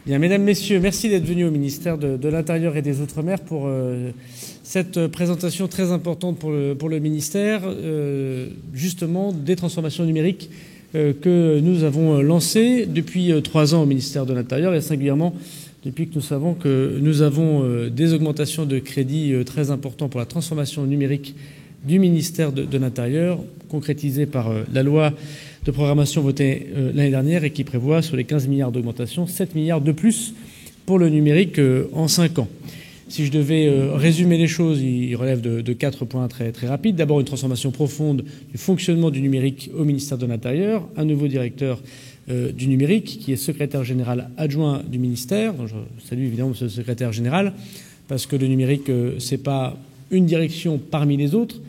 Bien, mesdames, messieurs, merci d'être venus au ministère de l'Intérieur et des Outre-mer pour cette présentation très importante pour le ministère, justement, des transformations numériques que nous avons lancées depuis 3 ans au ministère de l'Intérieur et singulièrement depuis que nous savons que nous avons des augmentations de crédits très importants pour la transformation numérique du ministère de l'Intérieur, concrétisée par la loi de programmation votée l'année dernière et qui prévoit sur les 15 milliards d'augmentation, 7 milliards de plus pour le numérique en 5 ans. Si je devais résumer les choses, il relève de 4 points très rapides. D'abord, une transformation profonde du fonctionnement du numérique au ministère de l'Intérieur, un nouveau directeur du numérique qui est secrétaire général adjoint du ministère. Donc, je salue évidemment ce secrétaire général parce que le numérique, c'est pas une direction parmi les autres.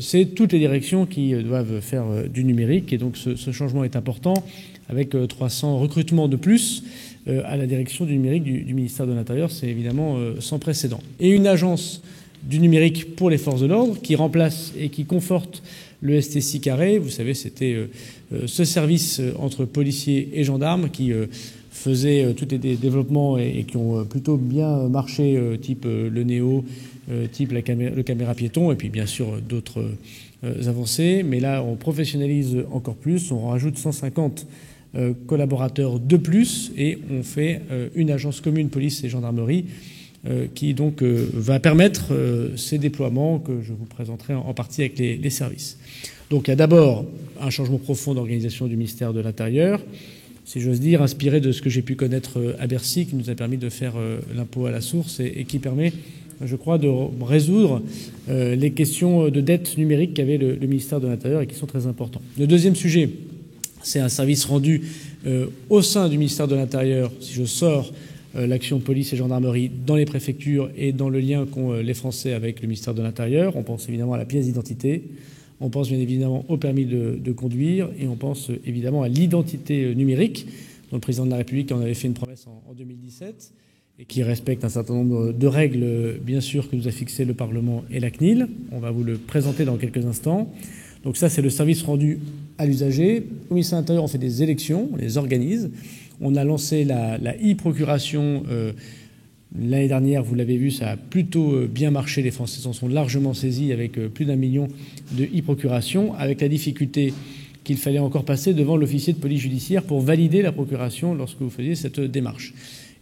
C'est toutes les directions qui doivent faire du numérique. Et donc ce changement est important avec 300 recrutements de plus à la direction du numérique du ministère de l'Intérieur. C'est évidemment sans précédent. Et une agence du numérique pour les forces de l'ordre qui remplace et qui conforte le STSI Carré. Vous savez, c'était ce service entre policiers et gendarmes qui faisait tous les développements et qui ont plutôt bien marché, type le Néo, type le caméra piéton, et puis bien sûr d'autres avancées. Mais là, on professionnalise encore plus, on rajoute 150 collaborateurs de plus, et on fait une agence commune police et gendarmerie qui donc va permettre ces déploiements que je vous présenterai en partie avec les services. Donc il y a d'abord un changement profond d'organisation du ministère de l'Intérieur, si j'ose dire, inspiré de ce que j'ai pu connaître à Bercy, qui nous a permis de faire l'impôt à la source et qui permet, je crois, de résoudre les questions de dette numérique qu'avait le ministère de l'Intérieur et qui sont très importants. Le deuxième sujet, c'est un service rendu au sein du ministère de l'Intérieur, si je sors l'action police et gendarmerie dans les préfectures et dans le lien qu'ont les Français avec le ministère de l'Intérieur. On pense évidemment à la pièce d'identité, on pense bien évidemment au permis de conduire et on pense évidemment à l'identité numérique, dont le président de la République en avait fait une promesse en 2017 et qui respecte un certain nombre de règles, bien sûr, que nous a fixé le Parlement et la CNIL. On va vous le présenter dans quelques instants. Donc ça, c'est le service rendu à l'usager. Au ministère de l'Intérieur, on fait des élections, on les organise. On a lancé la e-procuration l'année dernière, vous l'avez vu, ça a plutôt bien marché. Les Français s'en sont largement saisis avec plus d'1 million de e-procuration, avec la difficulté qu'il fallait encore passer devant l'officier de police judiciaire pour valider la procuration lorsque vous faisiez cette démarche.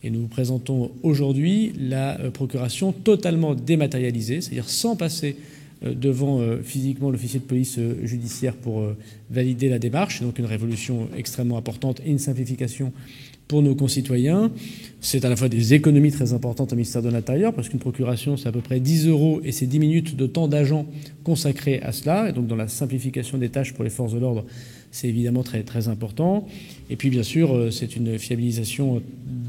Et nous vous présentons aujourd'hui la procuration totalement dématérialisée, c'est-à-dire sans passer devant physiquement l'officier de police judiciaire pour valider la démarche. C'est donc une révolution extrêmement importante et une simplification pour nos concitoyens. C'est à la fois des économies très importantes au ministère de l'Intérieur, parce qu'une procuration, c'est à peu près 10 € et c'est 10 minutes de temps d'agent consacrés à cela. Et donc dans la simplification des tâches pour les forces de l'ordre, c'est évidemment très important. Et puis bien sûr, c'est une fiabilisation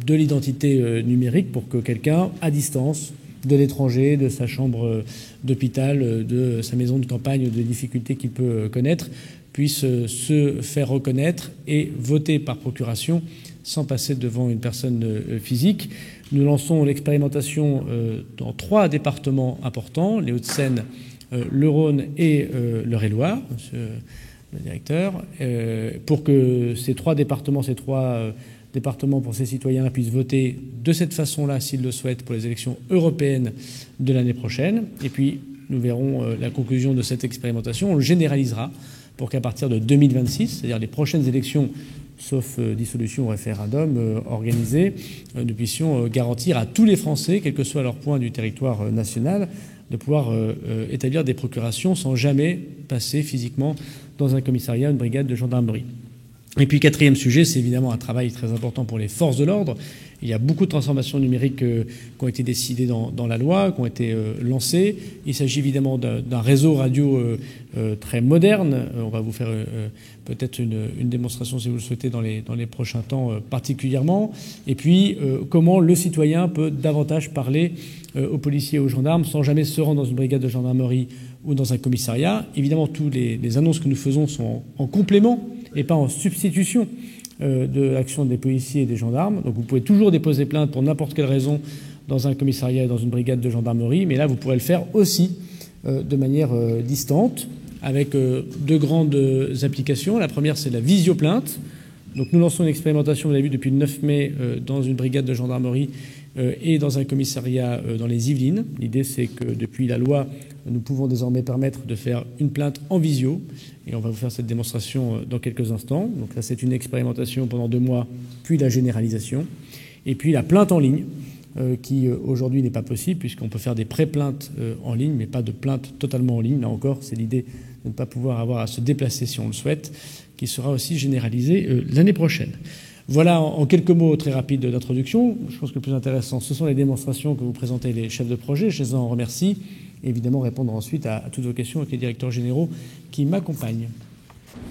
de l'identité numérique pour que quelqu'un, à distance, de l'étranger, de sa chambre d'hôpital, de sa maison de campagne, de difficultés qu'il peut connaître, puisse se faire reconnaître et voter par procuration sans passer devant une personne physique. Nous lançons l'expérimentation dans 3 départements importants, les Hauts-de-Seine, le Rhône et l'Eure-et-Loir, monsieur le directeur, pour que ces 3 départements, pour ces citoyens puissent voter de cette façon-là, s'ils le souhaitent, pour les élections européennes de l'année prochaine. Et puis, nous verrons la conclusion de cette expérimentation. On le généralisera pour qu'à partir de 2026, c'est-à-dire les prochaines élections, sauf dissolution ou référendum organisé, nous puissions garantir à tous les Français, quel que soit leur point du territoire national, de pouvoir établir des procurations sans jamais passer physiquement dans un commissariat, une brigade de gendarmerie. Et puis, 4e sujet, c'est évidemment un travail très important pour les forces de l'ordre. Il y a beaucoup de transformations numériques qui ont été décidées dans la loi, qui ont été lancées. Il s'agit évidemment d'un réseau radio très moderne. On va vous faire peut-être une démonstration, si vous le souhaitez, dans les prochains temps particulièrement. Et puis, comment le citoyen peut davantage parler aux policiers et aux gendarmes sans jamais se rendre dans une brigade de gendarmerie ou dans un commissariat. Évidemment, toutes les annonces que nous faisons sont en complément et pas en substitution de l'action des policiers et des gendarmes. Donc vous pouvez toujours déposer plainte pour n'importe quelle raison dans un commissariat et dans une brigade de gendarmerie, mais là vous pourrez le faire aussi de manière distante avec 2 grandes applications. La première, c'est la visioplainte. Donc nous lançons une expérimentation, vous l'avez vu, depuis le 9 mai dans une brigade de gendarmerie et dans un commissariat dans les Yvelines. L'idée, c'est que depuis la loi, nous pouvons désormais permettre de faire une plainte en visio. Et on va vous faire cette démonstration dans quelques instants. Donc là, c'est une expérimentation pendant 2 mois, puis la généralisation. Et puis la plainte en ligne, qui aujourd'hui n'est pas possible, puisqu'on peut faire des pré-plaintes en ligne, mais pas de plainte totalement en ligne. Là encore, c'est l'idée de ne pas pouvoir avoir à se déplacer si on le souhaite, qui sera aussi généralisée l'année prochaine. Voilà en quelques mots très rapides d'introduction. Je pense que le plus intéressant, ce sont les démonstrations que vous présentez les chefs de projet. Je les en remercie. Et évidemment, répondre ensuite à toutes vos questions avec les directeurs généraux qui m'accompagnent.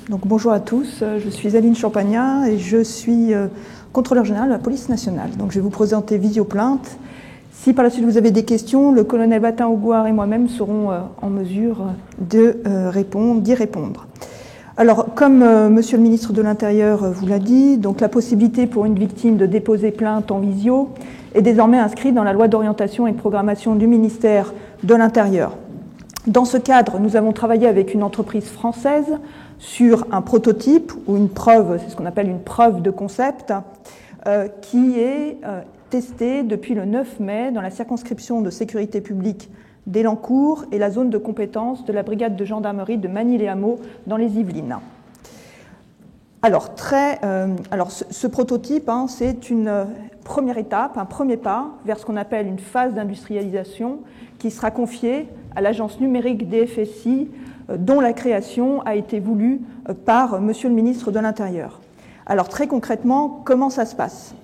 Donc, bonjour à tous, je suis Aline Champagnat et je suis contrôleur général de la police nationale. Donc, je vais vous présenter Visioplainte. Si par la suite vous avez des questions, le colonel Batin-Augoire et moi-même serons en mesure d'y répondre. Alors, comme Monsieur le ministre de l'Intérieur vous l'a dit, donc la possibilité pour une victime de déposer plainte en visio est désormais inscrite dans la loi d'orientation et de programmation du ministère de l'Intérieur. Dans ce cadre, nous avons travaillé avec une entreprise française sur un prototype ou une preuve, c'est ce qu'on appelle une preuve de concept, qui est testée depuis le 9 mai dans la circonscription de sécurité publique d'Elancourt et la zone de compétence de la brigade de gendarmerie de Magny-les-Hameaux dans les Yvelines. Alors, ce prototype, c'est une première étape, un premier pas vers ce qu'on appelle une phase d'industrialisation qui sera confiée à l'agence numérique DFSI, dont la création a été voulue par Monsieur le ministre de l'Intérieur. Alors, très concrètement, comment ça se passe?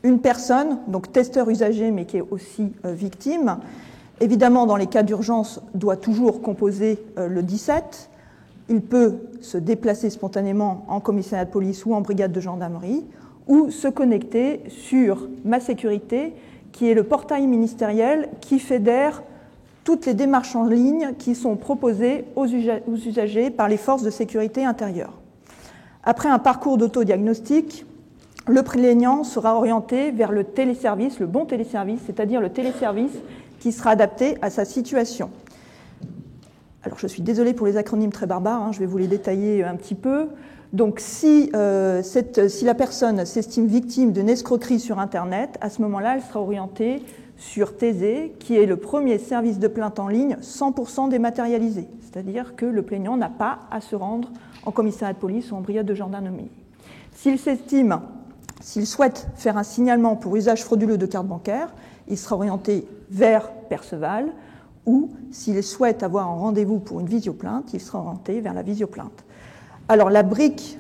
Une personne, donc testeur usager, mais qui est aussi victime, évidemment, dans les cas d'urgence, doit toujours composer le 17. Il peut se déplacer spontanément en commissariat de police ou en brigade de gendarmerie ou se connecter sur Ma Sécurité, qui est le portail ministériel qui fédère toutes les démarches en ligne qui sont proposées aux usagers par les forces de sécurité intérieure. Après un parcours d'autodiagnostic, le plaignant sera orienté vers le téléservice, le bon téléservice, c'est-à-dire le téléservice qui sera adapté à sa situation. Alors, je suis désolée pour les acronymes très barbares, je vais vous les détailler un petit peu. Donc, si la personne s'estime victime d'une escroquerie sur Internet, à ce moment-là, elle sera orientée sur Thésée, qui est le premier service de plainte en ligne 100% dématérialisé. C'est-à-dire que le plaignant n'a pas à se rendre en commissariat de police ou en brigade de gendarmerie. S'il souhaite faire un signalement pour usage frauduleux de carte bancaire, il sera orienté vers Perceval, ou s'il souhaite avoir un rendez-vous pour une visioplainte, il sera orienté vers la visioplainte. Alors la brique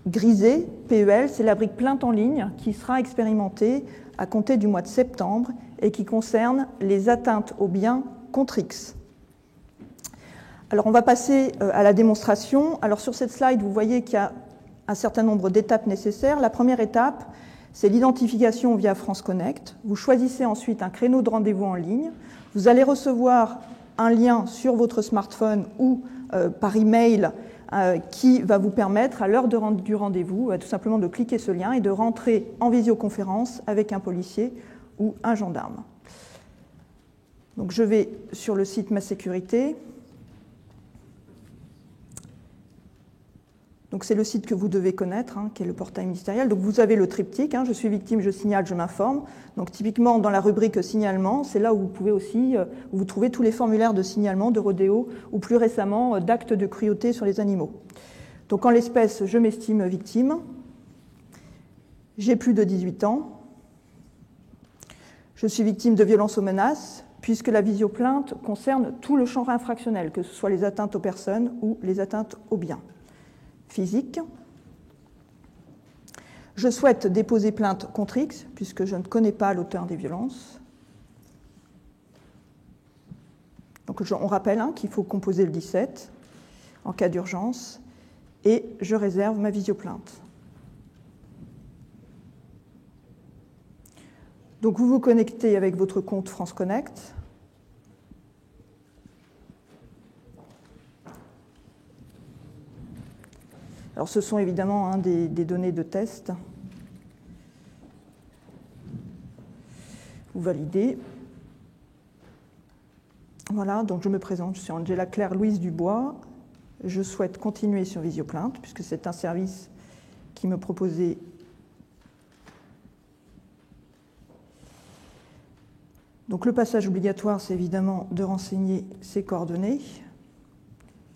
grisée, PEL, c'est la brique plainte en ligne qui sera expérimentée à compter du mois de septembre et qui concerne les atteintes aux biens contre X. Alors on va passer à la démonstration. Alors sur cette slide, vous voyez qu'il y a un certain nombre d'étapes nécessaires. La première étape, c'est l'identification via France Connect. Vous choisissez ensuite un créneau de rendez-vous en ligne. Vous allez recevoir un lien sur votre smartphone ou par email qui va vous permettre, à l'heure du rendez-vous, tout simplement de cliquer ce lien et de rentrer en visioconférence avec un policier ou un gendarme. Donc je vais sur le site Ma Sécurité. Donc c'est le site que vous devez connaître, qui est le portail ministériel. Donc vous avez le triptyque, je suis victime, je signale, je m'informe. Donc typiquement dans la rubrique signalement, c'est là où vous pouvez aussi où vous trouvez tous les formulaires de signalement, de rodéo ou plus récemment d'actes de cruauté sur les animaux. Donc en l'espèce, je m'estime victime, j'ai plus de 18 ans, je suis victime de violences ou menaces, puisque la visioplainte concerne tout le champ infractionnel, que ce soit les atteintes aux personnes ou les atteintes aux biens physique. Je souhaite déposer plainte contre X, puisque je ne connais pas l'auteur des violences. Donc on rappelle qu'il faut composer le 17 en cas d'urgence, et je réserve ma visioplainte. Donc vous vous connectez avec votre compte France Connect. Alors ce sont évidemment des données de test. Vous validez. Voilà, donc je me présente, je suis Angela Claire Louise Dubois. Je souhaite continuer sur Visioplainte, puisque c'est un service qui me proposait donc le passage obligatoire, c'est évidemment de renseigner ses coordonnées.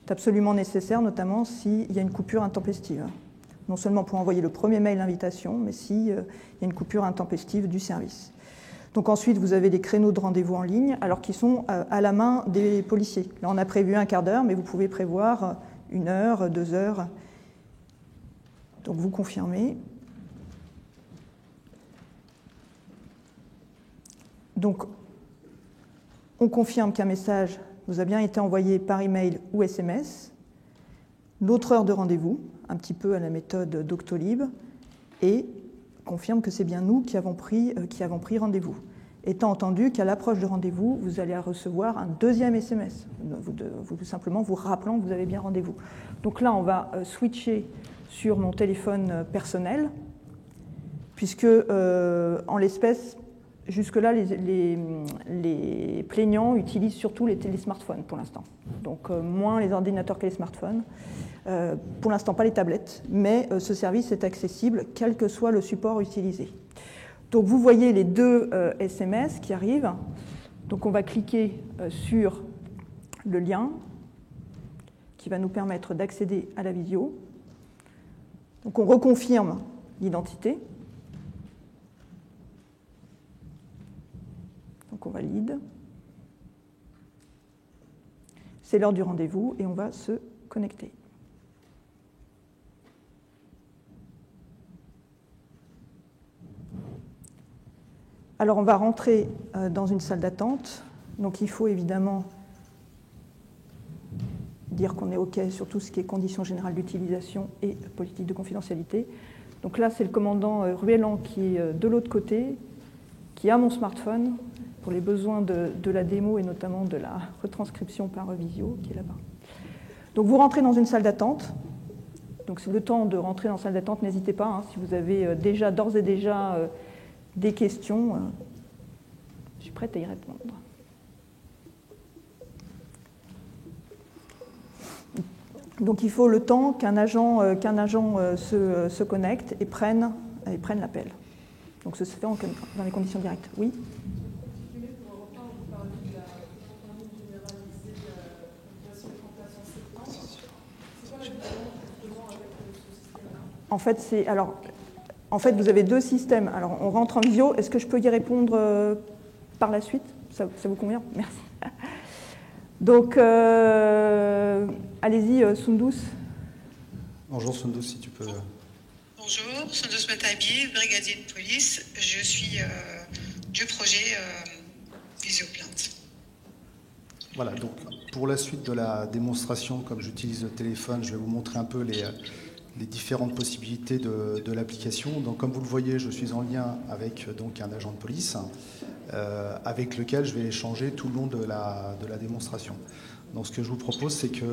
C'est absolument nécessaire, notamment s'il y a une coupure intempestive. Non seulement pour envoyer le premier mail d'invitation, mais s'il y a une coupure intempestive du service. Donc ensuite, vous avez les créneaux de rendez-vous en ligne, alors qu'ils sont à la main des policiers. Là, on a prévu un quart d'heure, mais vous pouvez prévoir 1 heure, 2 heures. Donc vous confirmez. Donc, on confirme qu'un message vous a bien été envoyé par email ou SMS, notre heure de rendez-vous, un petit peu à la méthode Doctolib, et confirme que c'est bien nous qui avons pris rendez-vous. Étant entendu qu'à l'approche de rendez-vous, vous allez recevoir un deuxième SMS, tout simplement vous rappelant que vous avez bien rendez-vous. Donc là, on va switcher sur mon téléphone personnel, puisque en l'espèce, jusque-là, les plaignants utilisent surtout les télésmartphones pour l'instant. Donc moins les ordinateurs que les smartphones. Pour l'instant, pas les tablettes, mais ce service est accessible quel que soit le support utilisé. Donc vous voyez les 2 SMS qui arrivent. Donc on va cliquer sur le lien qui va nous permettre d'accéder à la visio. Donc on reconfirme l'identité. Donc on valide. C'est l'heure du rendez-vous et on va se connecter. Alors on va rentrer dans une salle d'attente. Donc il faut évidemment dire qu'on est OK sur tout ce qui est conditions générales d'utilisation et politique de confidentialité. Donc là, c'est le commandant Ruellan qui est de l'autre côté, qui a mon smartphone pour les besoins de la démo et notamment de la retranscription par visio qui est là-bas. Donc vous rentrez dans une salle d'attente. Donc c'est le temps de rentrer dans la salle d'attente, n'hésitez pas, hein, si vous avez d'ores et déjà des questions, je suis prête à y répondre. Donc il faut le temps qu'un agent se connecte et prenne l'appel. Donc ça se fait dans les conditions directes. Oui. En fait, vous avez 2 systèmes. Alors, on rentre en visio. Est-ce que je peux y répondre par la suite ? Ça vous convient ? Merci. Donc, allez-y, Sundus. Bonjour, Sundus, si tu peux. Bonjour, Sundus Matabi, brigadier de police. Je suis du projet Visioplainte. Voilà, donc pour la suite de la démonstration, comme j'utilise le téléphone, je vais vous montrer un peu les différentes possibilités de l'application. Donc, comme vous le voyez, je suis en lien avec donc, un agent de police avec lequel je vais échanger tout le long de la démonstration. Donc, ce que je vous propose, c'est que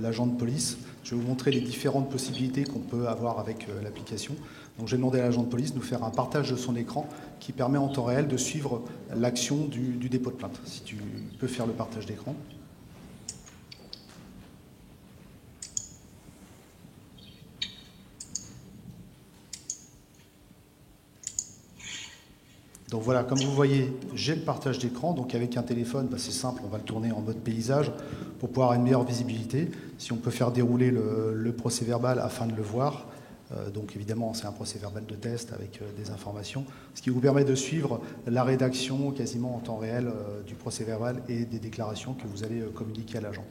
l'agent de police, je vais vous montrer les différentes possibilités qu'on peut avoir avec l'application. Donc, j'ai demandé à l'agent de police de nous faire un partage de son écran qui permet en temps réel de suivre l'action du dépôt de plainte. Si tu peux faire le partage d'écran. Donc voilà, comme vous voyez, j'ai le partage d'écran. Donc avec un téléphone, c'est simple, on va le tourner en mode paysage pour pouvoir avoir une meilleure visibilité. Si on peut faire dérouler le procès-verbal afin de le voir. Donc évidemment, c'est un procès-verbal de test avec des informations, ce qui vous permet de suivre la rédaction quasiment en temps réel du procès-verbal et des déclarations que vous allez communiquer à l'agent.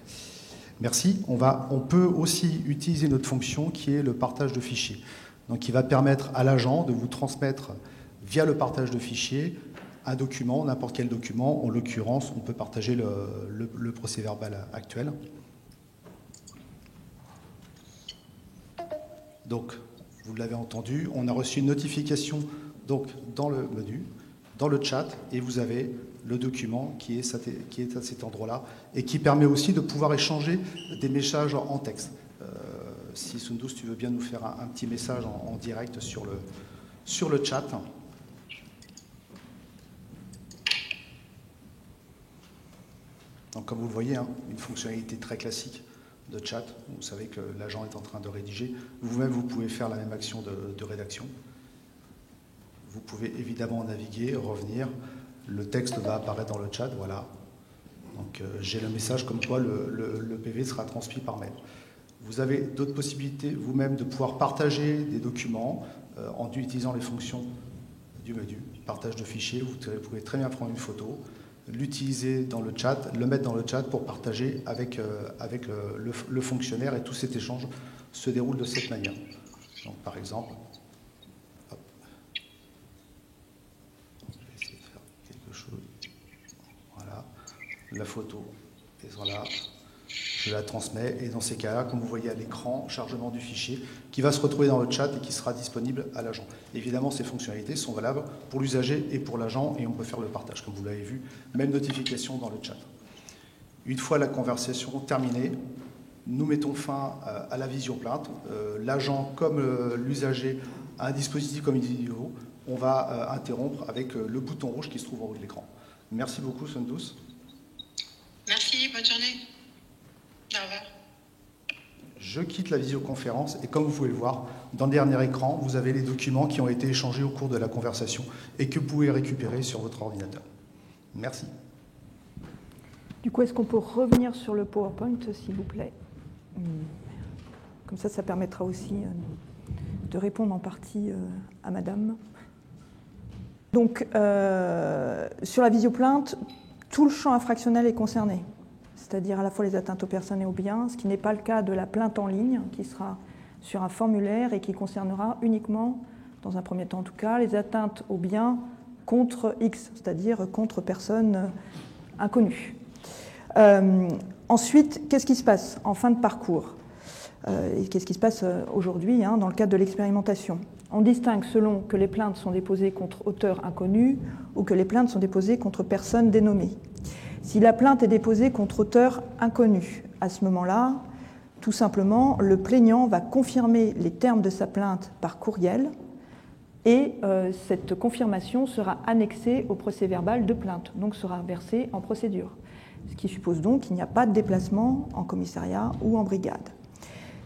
Merci. On peut aussi utiliser notre fonction qui est le partage de fichiers. Donc qui va permettre à l'agent de vous transmettre via le partage de fichiers, un document, n'importe quel document. En l'occurrence, on peut partager le procès-verbal actuel. Donc, vous l'avez entendu, on a reçu une notification donc, dans le menu, dans le chat, et vous avez le document qui est à cet endroit-là, et qui permet aussi de pouvoir échanger des messages en texte. Si Sundus, tu veux bien nous faire un petit message en direct sur le chat. Donc, comme vous le voyez, une fonctionnalité très classique de chat. Vous savez que l'agent est en train de rédiger. Vous-même, vous pouvez faire la même action de rédaction. Vous pouvez évidemment naviguer, revenir. Le texte va apparaître dans le chat, voilà. Donc j'ai le message comme quoi le PV sera transmis par mail. Vous avez d'autres possibilités vous-même de pouvoir partager des documents en utilisant les fonctions du menu. Partage de fichiers, vous pouvez très bien prendre une photo, l'utiliser dans le chat, le mettre dans le chat pour partager avec le fonctionnaire, et tout cet échange se déroule de cette manière. Donc par exemple, hop, je vais essayer de faire quelque chose. Voilà, la photo est là. Je la transmets et dans ces cas-là, comme vous voyez à l'écran, chargement du fichier qui va se retrouver dans le chat et qui sera disponible à l'agent. Évidemment, ces fonctionnalités sont valables pour l'usager et pour l'agent et on peut faire le partage, comme vous l'avez vu, même notification dans le chat. Une fois la conversation terminée, nous mettons fin à la visioplainte. L'agent comme l'usager a un dispositif comme une vidéo. On va interrompre avec le bouton rouge qui se trouve en haut de l'écran. Merci beaucoup, Sundus. Merci, bonne journée. Au revoir. Je quitte la visioconférence et comme vous pouvez le voir, dans le dernier écran, vous avez les documents qui ont été échangés au cours de la conversation et que vous pouvez récupérer sur votre ordinateur. Merci. Du coup, est-ce qu'on peut revenir sur le PowerPoint, s'il vous plaît? Comme ça permettra aussi de répondre en partie à madame. Donc, sur la visioplainte, tout le champ infractionnel est concerné, c'est-à-dire à la fois les atteintes aux personnes et aux biens, ce qui n'est pas le cas de la plainte en ligne, qui sera sur un formulaire et qui concernera uniquement, dans un premier temps en tout cas, les atteintes aux biens contre X, c'est-à-dire contre personnes inconnues. Ensuite, qu'est-ce qui se passe en fin de parcours et qu'est-ce qui se passe aujourd'hui dans le cadre de l'expérimentation? On distingue selon que les plaintes sont déposées contre auteurs inconnus ou que les plaintes sont déposées contre personnes dénommées. Si la plainte est déposée contre auteur inconnu, à ce moment-là, tout simplement, le plaignant va confirmer les termes de sa plainte par courriel et cette confirmation sera annexée au procès-verbal de plainte, donc sera versée en procédure. Ce qui suppose donc qu'il n'y a pas de déplacement en commissariat ou en brigade.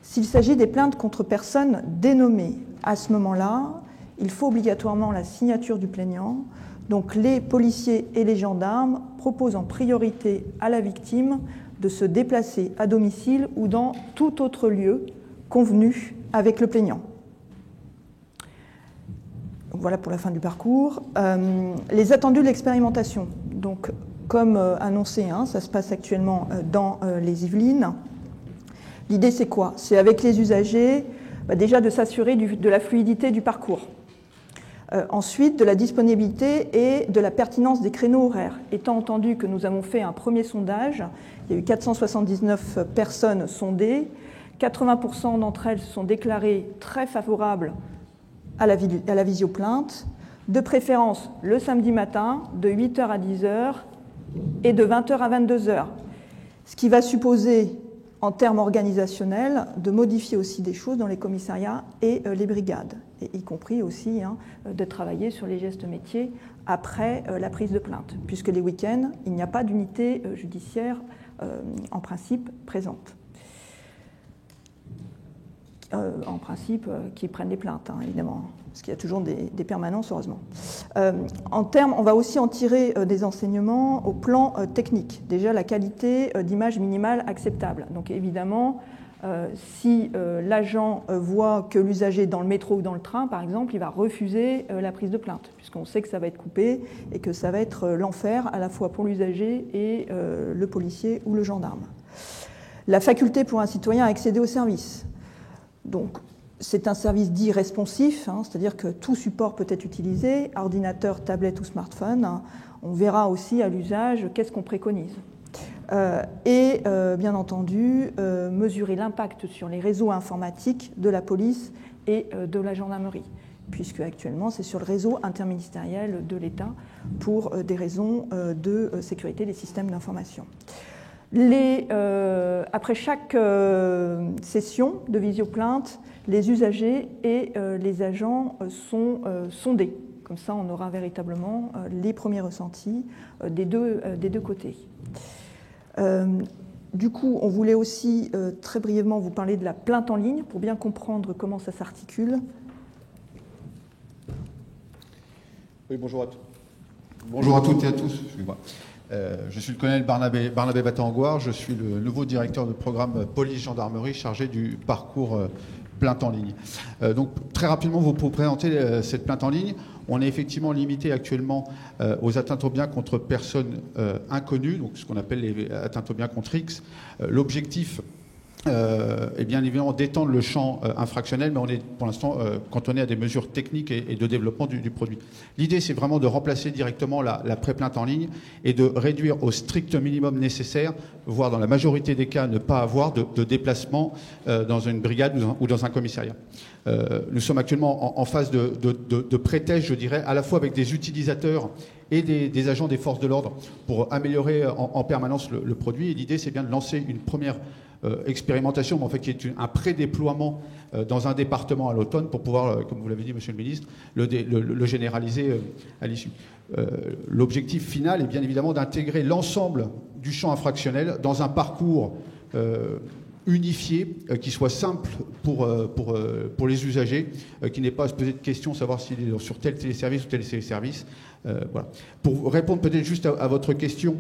S'il s'agit des plaintes contre personnes dénommées, à ce moment-là, il faut obligatoirement la signature du plaignant. Donc les policiers et les gendarmes proposent en priorité à la victime de se déplacer à domicile ou dans tout autre lieu convenu avec le plaignant. Donc voilà pour la fin du parcours. Les attendus de l'expérimentation. Donc comme annoncé, ça se passe actuellement dans les Yvelines. L'idée c'est quoi? C'est avec les usagers déjà de s'assurer de la fluidité du parcours. Ensuite, de la disponibilité et de la pertinence des créneaux horaires. Étant entendu que nous avons fait un premier sondage, il y a eu 479 personnes sondées, 80% d'entre elles se sont déclarées très favorables à la visioplainte, de préférence le samedi matin, de 8h à 10h et de 20h à 22h. Ce qui va supposer, en termes organisationnels, de modifier aussi des choses dans les commissariats et les brigades, et y compris aussi de travailler sur les gestes métiers après la prise de plainte, puisque les week-ends, il n'y a pas d'unité judiciaire en principe présente. En principe, qui prennent des plaintes, évidemment, parce qu'il y a toujours des permanences, heureusement. En termes, on va aussi en tirer des enseignements au plan technique. Déjà, la qualité d'image minimale acceptable. Donc, évidemment, si l'agent voit que l'usager est dans le métro ou dans le train, par exemple, il va refuser la prise de plainte, puisqu'on sait que ça va être coupé et que ça va être l'enfer à la fois pour l'usager et le policier ou le gendarme. La faculté pour un citoyen à accéder au service. Donc, c'est un service dit responsif, c'est-à-dire que tout support peut être utilisé, ordinateur, tablette ou smartphone. On verra aussi à l'usage qu'est-ce qu'on préconise. Et bien entendu, mesurer l'impact sur les réseaux informatiques de la police et de la gendarmerie, puisque actuellement c'est sur le réseau interministériel de l'État pour des raisons de sécurité des systèmes d'information. Après chaque session de visioplainte, les usagers et les agents sont sondés. Comme ça, on aura véritablement les premiers ressentis des deux côtés. Du coup, on voulait aussi très brièvement vous parler de la plainte en ligne pour bien comprendre comment ça s'articule. Oui, bonjour à toutes et à tous. Excusez-moi. Je suis le colonel Barnabé Batangoire, je suis le nouveau directeur de programme police-gendarmerie chargé du parcours plainte en ligne. Donc très rapidement, pour présenter cette plainte en ligne, on est effectivement limité actuellement aux atteintes aux biens contre personnes inconnues, donc ce qu'on appelle les atteintes aux biens contre X. L'objectif est bien évidemment d'étendre le champ infractionnel, mais on est pour l'instant cantonné à des mesures techniques et de développement du produit. L'idée, c'est vraiment de remplacer directement la pré-plainte en ligne et de réduire au strict minimum nécessaire, voire dans la majorité des cas, ne pas avoir de déplacement dans une brigade ou dans un commissariat. Nous sommes actuellement en phase de pré-test, je dirais, à la fois avec des utilisateurs et des agents des forces de l'ordre pour améliorer en permanence le produit. Et l'idée, c'est bien de lancer une première expérimentation, mais en fait qui est un pré-déploiement dans un département à l'automne pour pouvoir, comme vous l'avez dit, Monsieur le Ministre, le généraliser à l'issue. L'objectif final est bien évidemment d'intégrer l'ensemble du champ infractionnel dans un parcours unifié, qui soit simple pour les usagers, qui n'ait pas à se poser de questions, savoir s'il est sur tel téléservice ou tel téléservice. Voilà. Pour répondre peut-être juste à votre question,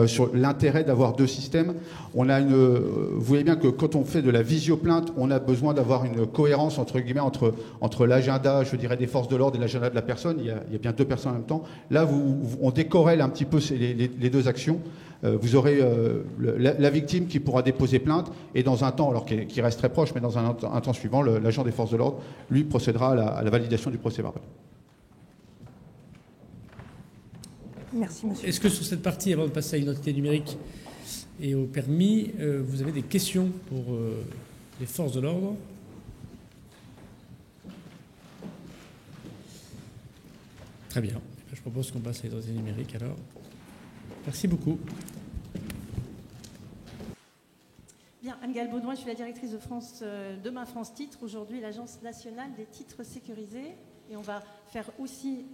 sur l'intérêt d'avoir deux systèmes, vous voyez bien que quand on fait de la visioplainte, on a besoin d'avoir une cohérence entre guillemets entre l'agenda, je dirais, des forces de l'ordre et l'agenda de la personne. Il y a bien deux personnes en même temps. Là, on décorrèle un petit peu les deux actions. Vous aurez la victime qui pourra déposer plainte et dans un temps, alors qui reste très proche, mais dans un temps suivant, l'agent des forces de l'ordre, lui, procédera à la validation du procès-verbal. Merci, monsieur. Est-ce que sur cette partie, avant de passer à l'identité numérique et au permis, vous avez des questions pour les forces de l'ordre? Très bien. Je propose qu'on passe à l'identité numérique alors. Merci beaucoup. Bien, Anne-Gaëlle Baudouin, je suis la directrice de Demain France Titres, aujourd'hui l'Agence nationale des titres sécurisés. Et on va faire aussi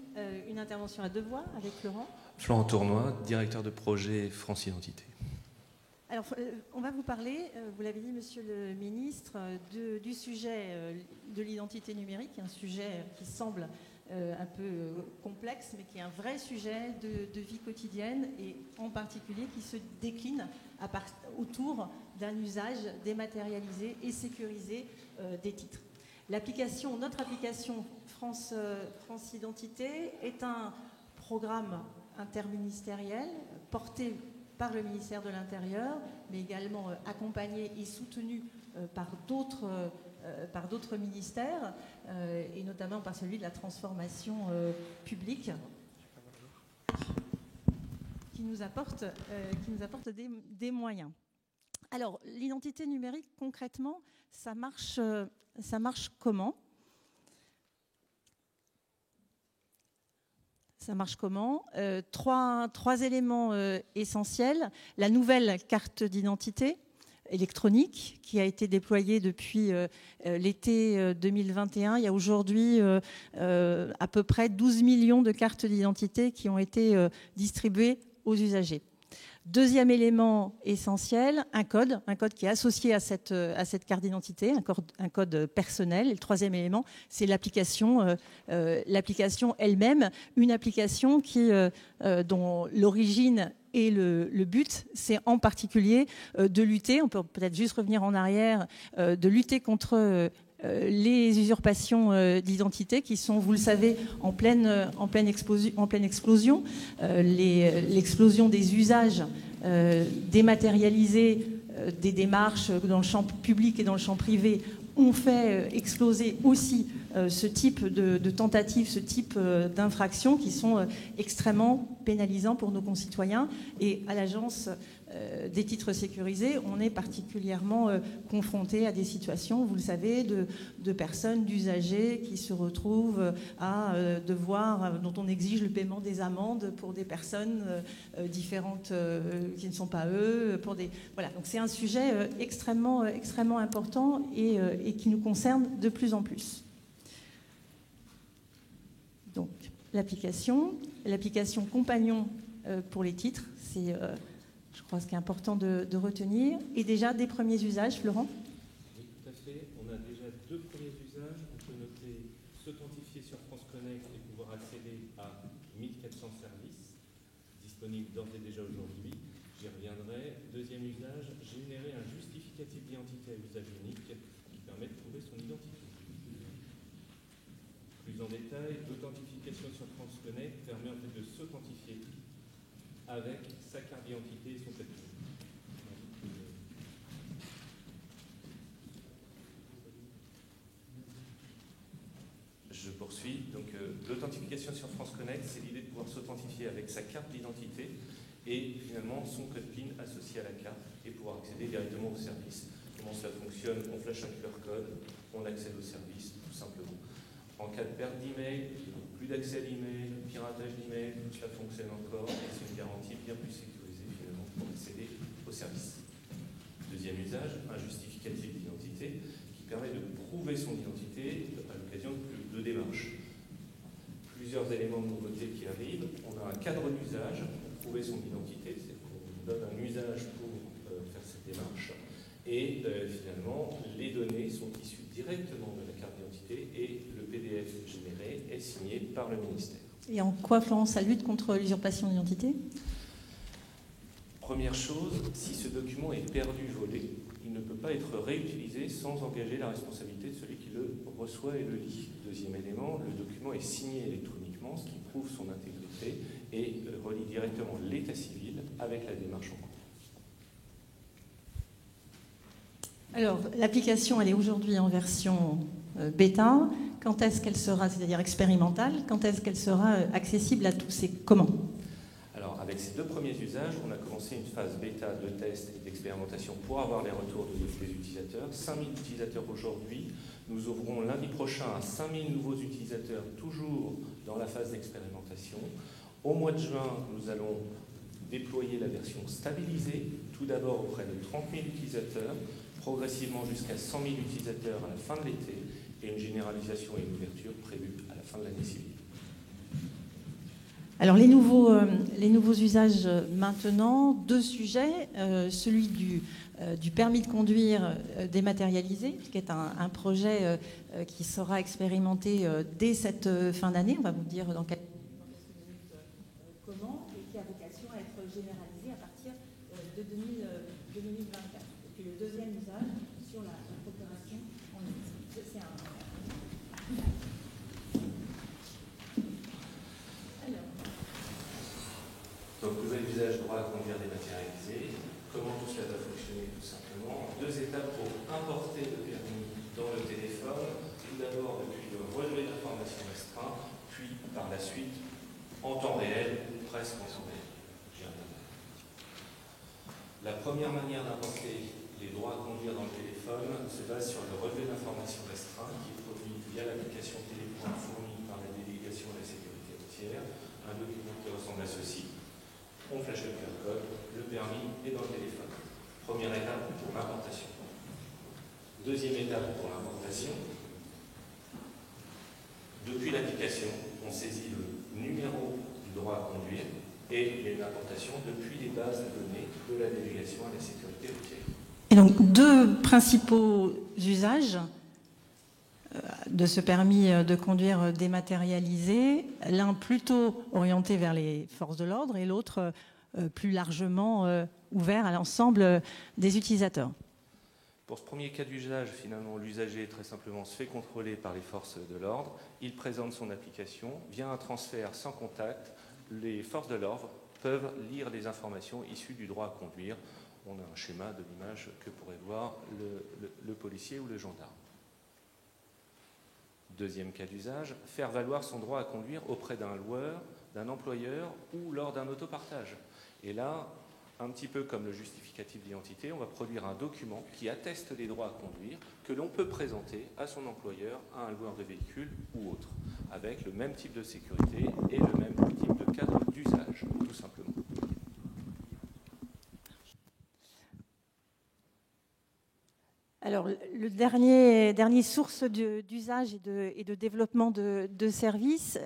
une intervention à deux voix avec Laurent. Florent Tournois, directeur de projet France Identité. Alors, on va vous parler, vous l'avez dit, monsieur le ministre, du sujet de l'identité numérique, un sujet qui semble un peu complexe, mais qui est un vrai sujet de vie quotidienne et en particulier qui se décline autour d'un usage dématérialisé et sécurisé des titres. Notre application France Identité est un programme interministériel porté par le ministère de l'Intérieur, mais également accompagné et soutenu par d'autres ministères, et notamment par celui de la transformation publique, qui nous apporte des moyens. Alors, l'identité numérique, concrètement, ça marche comment ? Ça marche comment ? Trois éléments essentiels. La nouvelle carte d'identité électronique qui a été déployée depuis l'été 2021. Il y a aujourd'hui à peu près 12 millions de cartes d'identité qui ont été distribuées aux usagers. Deuxième élément essentiel, un code qui est associé à cette carte d'identité, un code personnel. Et le troisième élément, c'est l'application elle-même, une application dont l'origine et le but, c'est en particulier de lutter, on peut peut-être juste revenir en arrière, de lutter contre les usurpations d'identité qui sont, vous le savez, en pleine explosion. L'explosion des usages dématérialisés des démarches dans le champ public et dans le champ privé ont fait exploser aussi ce type de tentatives, ce type d'infractions qui sont extrêmement pénalisants pour nos concitoyens. Et à l'Agence des titres sécurisés, on est particulièrement confronté à des situations, vous le savez, de personnes, d'usagers qui se retrouvent à dont on exige le paiement des amendes pour des personnes différentes qui ne sont pas eux. Voilà. Donc c'est un sujet extrêmement important et qui nous concerne de plus en plus. Donc l'application compagnon pour les titres, c'est je crois, ce qui est important de retenir. Et déjà, des premiers usages, Florent? Oui, tout à fait. On a déjà deux premiers usages. On peut noter s'authentifier sur France Connect et pouvoir accéder à 1400 services disponibles d'ores et déjà aujourd'hui. J'y reviendrai. Deuxième usage, générer un justificatif d'identité à usage unique qui permet de trouver son identité. Plus en détail, l'authentification sur France Connect permet en fait de s'authentifier avec sa carte d'identité et son code PIN. Je poursuis. Donc, l'authentification sur France Connect, c'est l'idée de pouvoir s'authentifier avec sa carte d'identité et finalement son code PIN associé à la carte et pouvoir accéder directement au service. Comment cela fonctionne? On flash un QR code, on accède au service, tout simplement. En cas de perte d'email, plus d'accès à l'email, piratage d'email, tout cela fonctionne encore et c'est une garantie bien plus sécurisée finalement pour accéder au service. Deuxième usage, un justificatif d'identité qui permet de prouver son identité à l'occasion de démarches. Plusieurs éléments de nouveauté qui arrivent. On a un cadre d'usage pour prouver son identité, c'est qu'on donne un usage pour faire cette démarche. Et finalement, les données sont issues directement de la carte d'identité et le PDF généré est signé par le ministère. Et en quoi, Florence, ça lutte contre l'usurpation d'identité? Première chose, si ce document est perdu, volé, il ne peut pas être réutilisé sans engager la responsabilité de celui qui le reçoit et le lit. Deuxième élément, le document est signé électroniquement, ce qui prouve son intégrité et relie directement l'état civil avec la démarche en cours. Alors, l'application, elle est aujourd'hui en version bêta. Quand est-ce qu'elle sera, c'est-à-dire expérimentale? Quand est-ce qu'elle sera accessible à tous et comment? Alors, avec ces deux premiers usages, on a commencé une phase bêta de test et d'expérimentation pour avoir les retours des utilisateurs. 5000 utilisateurs aujourd'hui. Nous ouvrons lundi prochain à 5000 nouveaux utilisateurs, toujours dans la phase d'expérimentation. Au mois de juin, nous allons déployer la version stabilisée, tout d'abord auprès de 30 000 utilisateurs, progressivement jusqu'à 100 000 utilisateurs à la fin de l'été, et une généralisation et une ouverture prévue à la fin de l'année civile. Alors les nouveaux usages maintenant, deux sujets, celui du permis de conduire dématérialisé, qui est un projet qui sera expérimenté dès cette fin d'année, on va vous dire dans quelques minutes comment, et qui a vocation à être généralisé à partir de 2024. Et puis le deuxième usage sur la procuration en ligne. C'est un... Donc, nouvel usage droit à conduire dématérialisé. Comment tout cela va fonctionner? Tout simplement, deux étapes pour importer le permis dans le téléphone. Tout d'abord, depuis le relevé d'informations restreint, puis par la suite, en temps réel, ou presque en temps réel. J'y reviendrai. La première manière d'importer les droits à conduire dans le téléphone se base sur le relevé d'informations restreint qui est produit via l'application Télépoint fournie par la délégation à la sécurité routière, un document qui ressemble à ceci. On flash le QR code, le permis est dans le téléphone. Première étape pour l'importation. Deuxième étape pour l'importation. Depuis l'application, on saisit le numéro du droit à conduire et il y a une importation depuis les bases de données de la délégation à la sécurité routière. Et donc deux principaux usages de ce permis de conduire dématérialisé, l'un plutôt orienté vers les forces de l'ordre et l'autre plus largement ouvert à l'ensemble des utilisateurs. Pour ce premier cas d'usage, finalement, l'usager très simplement se fait contrôler par les forces de l'ordre, il présente son application, via un transfert sans contact, les forces de l'ordre peuvent lire les informations issues du droit à conduire. On a un schéma de l'image que pourrait voir le policier ou le gendarme. Deuxième cas d'usage, faire valoir son droit à conduire auprès d'un loueur, d'un employeur ou lors d'un autopartage. Et là, un petit peu comme le justificatif d'identité, on va produire un document qui atteste les droits à conduire que l'on peut présenter à son employeur, à un loueur de véhicule ou autre, avec le même type de sécurité et le même type de cadre d'usage, tout simplement. Alors, le dernier source d'usage et de développement de services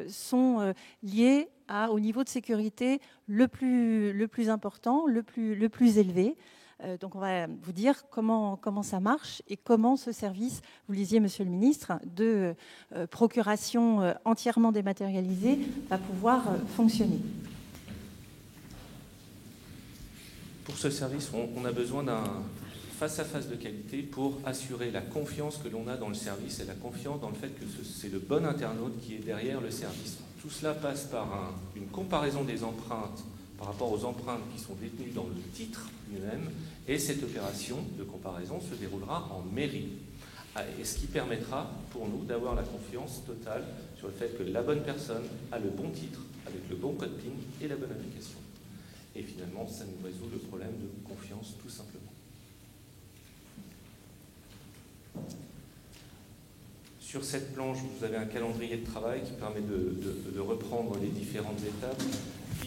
sont liés au niveau de sécurité le plus important, le plus élevé. Donc on va vous dire comment ça marche et comment ce service, vous le disiez Monsieur le Ministre, de procuration entièrement dématérialisée va pouvoir fonctionner. Pour ce service, on a besoin d'un face-à-face de qualité pour assurer la confiance que l'on a dans le service et la confiance dans le fait que c'est le bon internaute qui est derrière le service. Tout cela passe par une comparaison des empreintes par rapport aux empreintes qui sont détenues dans le titre lui-même, et cette opération de comparaison se déroulera en mairie. Et ce qui permettra pour nous d'avoir la confiance totale sur le fait que la bonne personne a le bon titre, avec le bon code PIN et la bonne application. Et finalement, ça nous résout le problème de confiance tout simplement. Sur cette planche, vous avez un calendrier de travail qui permet de reprendre les différentes étapes.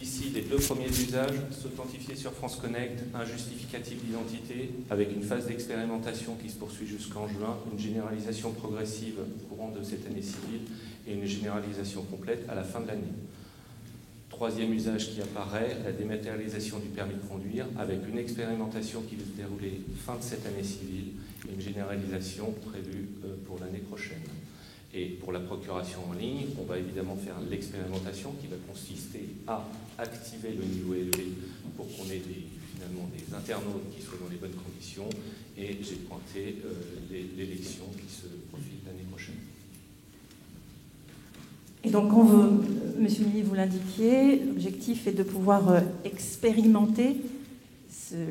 Ici, les 2 premiers usages, s'authentifier sur France Connect, un justificatif d'identité avec une phase d'expérimentation qui se poursuit jusqu'en juin, une généralisation progressive au courant de cette année civile et une généralisation complète à la fin de l'année. 3e usage qui apparaît, la dématérialisation du permis de conduire avec une expérimentation qui va se dérouler fin de cette année civile et une généralisation prévue pour l'année prochaine. Et pour la procuration en ligne, on va évidemment faire l'expérimentation qui va consister à activer le niveau élevé pour qu'on ait finalement des internautes qui soient dans les bonnes conditions. Et j'ai pointé l'élection qui se profile l'année prochaine. Et donc, quand Monsieur le ministre, vous l'indiquiez, l'objectif est de pouvoir expérimenter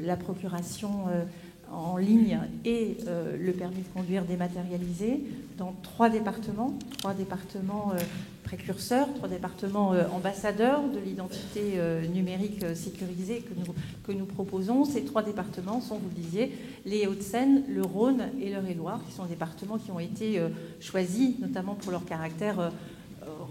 la procuration en ligne et le permis de conduire dématérialisé dans 3 départements précurseurs, 3 départements ambassadeurs de l'identité numérique sécurisée que nous proposons. Ces 3 départements sont, vous le disiez, les Hauts-de-Seine, le Rhône et l'Eure-et-Loir, qui sont des départements qui ont été choisis notamment pour leur caractère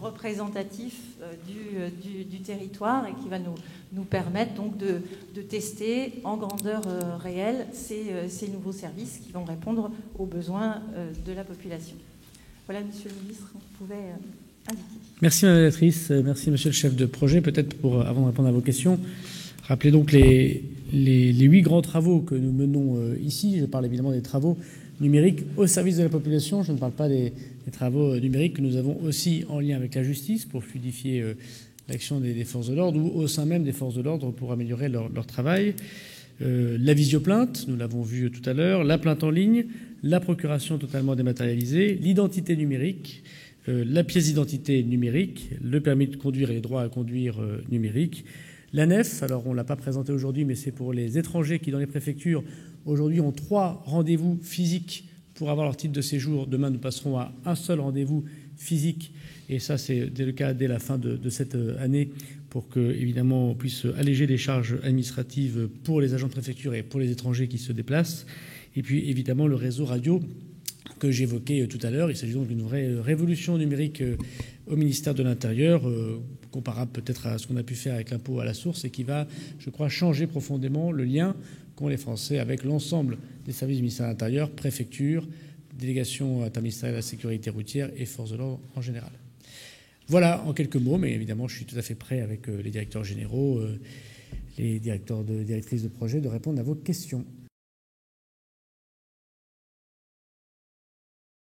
représentatif du territoire et qui va nous permettre donc de tester en grandeur réelle ces nouveaux services qui vont répondre aux besoins de la population. Voilà, Monsieur le Ministre, vous pouvez indiquer. Merci Madame la Directrice, merci Monsieur le Chef de projet. Peut-être avant de répondre à vos questions, rappelez donc les 8 grands travaux que nous menons ici. Je parle évidemment des travaux numériques au service de la population. Je ne parle pas des travaux numériques que nous avons aussi en lien avec la justice pour fluidifier l'action des forces de l'ordre ou au sein même des forces de l'ordre pour améliorer leur travail. La visioplainte, nous l'avons vu tout à l'heure, la plainte en ligne, la procuration totalement dématérialisée, l'identité numérique, la pièce d'identité numérique, le permis de conduire et les droits à conduire numériques. La NEF, alors on ne l'a pas présenté aujourd'hui, mais c'est pour les étrangers qui, dans les préfectures, aujourd'hui ont 3 rendez-vous physiques pour avoir leur titre de séjour. Demain, nous passerons à un seul rendez-vous physique. Et ça, c'est le cas dès la fin de cette année pour que, évidemment, on puisse alléger les charges administratives pour les agents de préfecture et pour les étrangers qui se déplacent. Et puis, évidemment, le réseau radio que j'évoquais tout à l'heure. Il s'agit donc d'une vraie révolution numérique au ministère de l'Intérieur, comparable peut-être à ce qu'on a pu faire avec l'impôt à la source et qui va, je crois, changer profondément le lien qu'ont les Français avec l'ensemble des services du ministère de l'Intérieur, préfecture, délégation interministérielle à la sécurité routière et forces de l'ordre en général. Voilà en quelques mots, mais évidemment, je suis tout à fait prêt avec les directeurs généraux, les directrices de projet, de répondre à vos questions.